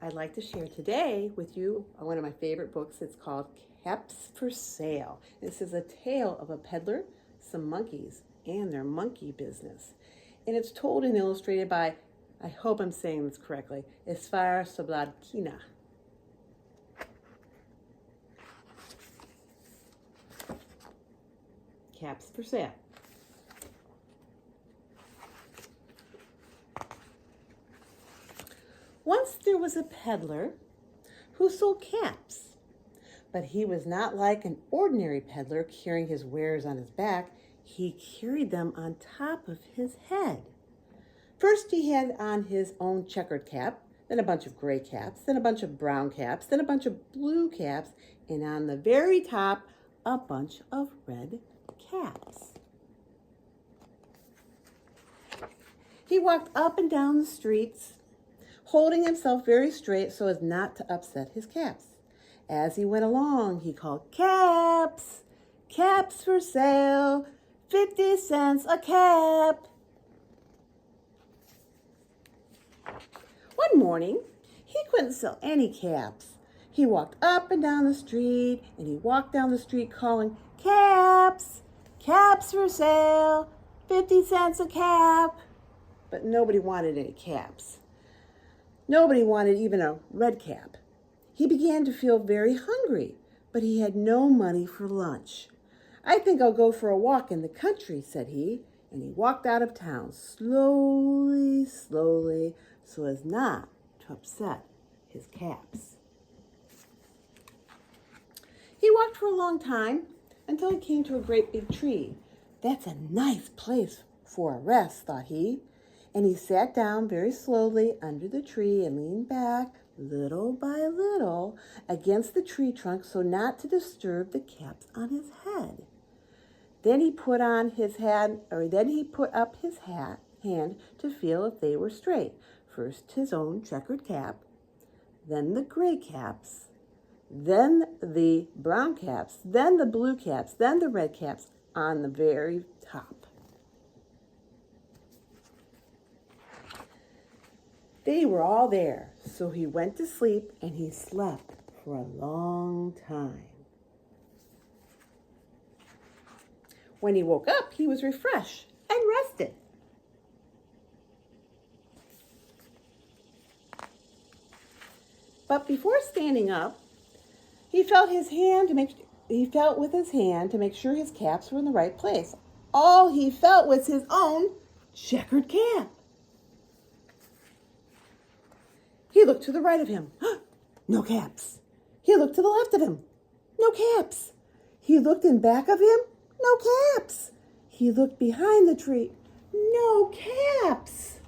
I'd like to share today with you one of my favorite books. It's called Caps for Sale. This is a tale of a peddler, some monkeys, and their monkey business. And it's told and illustrated by, I hope I'm saying this correctly, Esfar Sobladkina. Caps for Sale. Once there was a peddler who sold caps, but he was not like an ordinary peddler carrying his wares on his back. He carried them on top of his head. First he had on his own checkered cap, then a bunch of gray caps, then a bunch of brown caps, then a bunch of blue caps, and on the very top, a bunch of red caps. He walked up and down the streets, holding himself very straight so as not to upset his caps. As he went along, he called, "Caps, caps for sale, 50 cents a cap." One morning, he couldn't sell any caps. He walked up and down the street, and he walked down the street calling, "Caps, caps for sale, 50 cents a cap." But nobody wanted any caps. Nobody wanted even a red cap. He began to feel very hungry, but he had no money for lunch. "I think I'll go for a walk in the country," said he, and he walked out of town slowly, slowly, so as not to upset his caps. He walked for a long time until he came to a great big tree. "That's a nice place for a rest," thought he. And he sat down very slowly under the tree and leaned back little by little against the tree trunk so not to disturb the caps on his head. Then he put up his hand to feel if they were straight. First his own checkered cap, then the gray caps, then the brown caps, then the blue caps, then the red caps on the very top. They were all there, so he went to sleep, and he slept for a long time. When he woke up, he was refreshed and rested. But before standing up, he felt with his hand to make sure his caps were in the right place. All he felt was his own checkered cap. He looked to the right of him. No caps. He looked to the left of him. No caps. He looked in back of him. No caps. He looked behind the tree. No caps.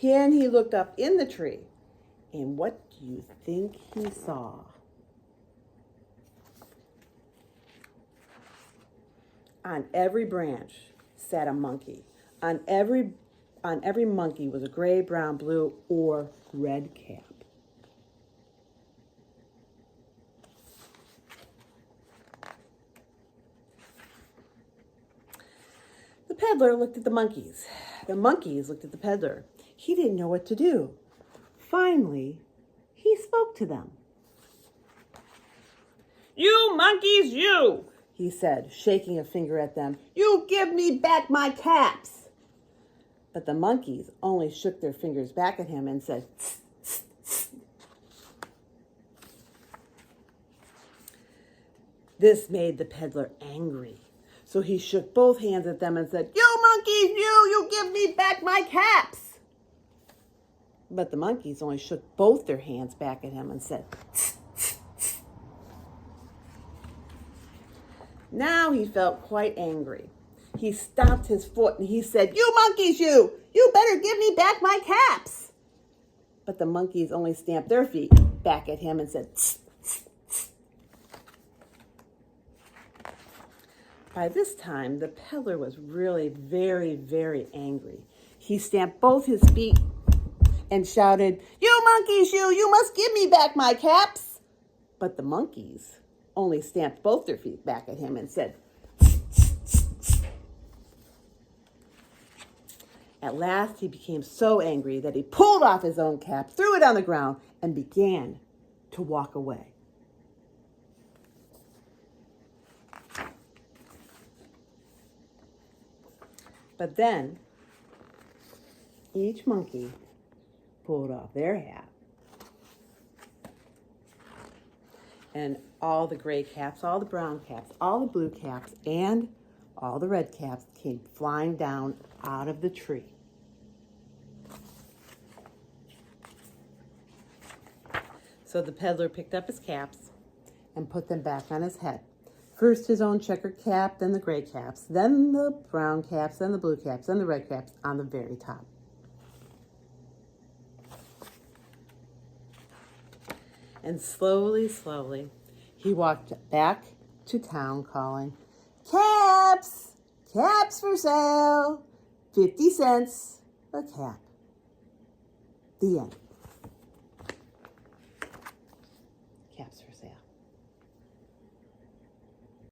Then he looked up in the tree. And what do you think he saw? On every branch sat a monkey. On every monkey was a gray, brown, blue, or red cap. The peddler looked at the monkeys. The monkeys looked at the peddler. He didn't know what to do. Finally, he spoke to them. "You monkeys, you," he said, shaking a finger at them. "You give me back my caps." But the monkeys only shook their fingers back at him and said, "Tss, tss, tss." This made the peddler angry. So he shook both hands at them and said, "You monkeys, you give me back my caps." But the monkeys only shook both their hands back at him and said, "Tss, tss, tss." Now he felt quite angry. He stomped his foot and he said, "You monkeys, you better give me back my caps." But the monkeys only stamped their feet back at him and said, "Tss, tss, tss." By this time, the peddler was really very, very angry. He stamped both his feet and shouted, "You monkeys, you must give me back my caps." But the monkeys only stamped both their feet back at him and said, "Tss, tss, tss, tss." At last, he became so angry that he pulled off his own cap, threw it on the ground, and began to walk away. But then, each monkey pulled off their hat. And all the gray caps, all the brown caps, all the blue caps, and all the red caps came flying down out of the tree. So the peddler picked up his caps and put them back on his head. First his own checkered cap, then the gray caps, then the brown caps, then the blue caps, then the red caps on the very top. And slowly, slowly, he walked back to town calling, "Caps! Caps for sale! 50 cents a cap." The end.